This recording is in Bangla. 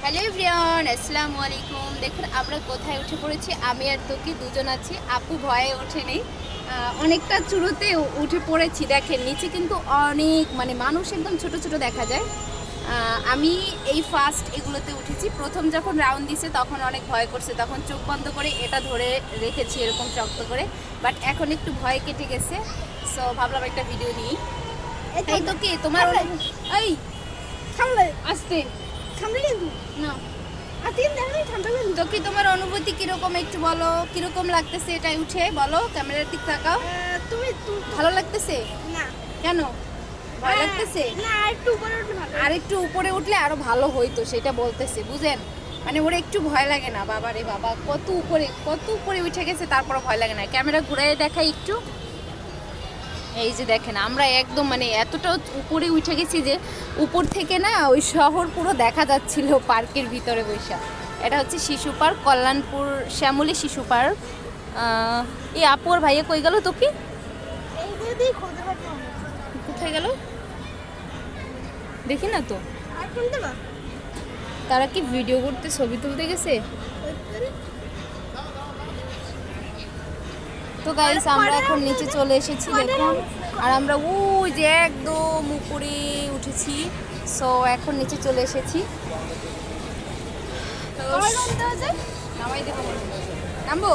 হ্যালো এভরিওয়ান, আসসালামু আলাইকুম। দেখুন আমরা কোথায় উঠে পড়েছি। আমি আর তোকি দুজন আছি। আপু ভয়ে ওঠেনি, অনেকটা চূড়োতে উঠে পড়েছি। দেখেন নিচে কিন্তু অনেক মানুষ একদম ছোট ছোট দেখা যায়। আমি এই ফার্স্ট এগুলোতে উঠেছি। প্রথম যখন রাউন্ড দিছে তখন অনেক ভয় করছে, তখন চোখ বন্ধ করে এটা ধরে রেখেছি এরকম শক্ত করে। বাট এখন একটু ভয় কেটে গেছে, সো ভাবলাম একটা ভিডিও নিই। এই তো কি তোমার এই আসতে না তো কি তোমার অনুভূতি কিরকম একটু বলো, কিরকম লাগতেছে এটা উঠে বলো, ক্যামেরার দিক তাকাও। তুমি ভালো লাগতেছে? না কেন ভয় লাগতেছে? না, একটু উপরে উঠলে ভালো। আর একটু উপরে উঠলে আরো ভালো হইতো সেটা বলতেছে, বুঝেন? ওরা একটু ভয় লাগে না। বাবা রে বাবা, কত উপরে উঠে গেছে, তারপর ভয় লাগে না। ক্যামেরা ঘুরাই দেখাই একটু। এই যে দেখেন আমরা একদম এতটা উপরে উঠে গেছি যে উপর থেকে না ওই শহর পুরো দেখা যাচ্ছিল পার্কের ভিতরে বসে। এটা হচ্ছে শিশু পার্ক, কল্যাণপুর শ্যামলী শিশু পার্ক। এই আপুর ভাইয়া কই গেল? তো কি এই যদি খুঁজে পারতাম কোথায় গেল দেখি না তো। আর খুলতে বা তারা কি ভিডিও করতে, ছবি তুলতে গেছে? তো গাইস আমরা এখন নিচে চলে এসেছি দেখুন। আর আমরা ওই যে একদম উপরে উঠেছি, সো এখন নিচে চলে এসেছি। তো নামাই দেবো, নামবো।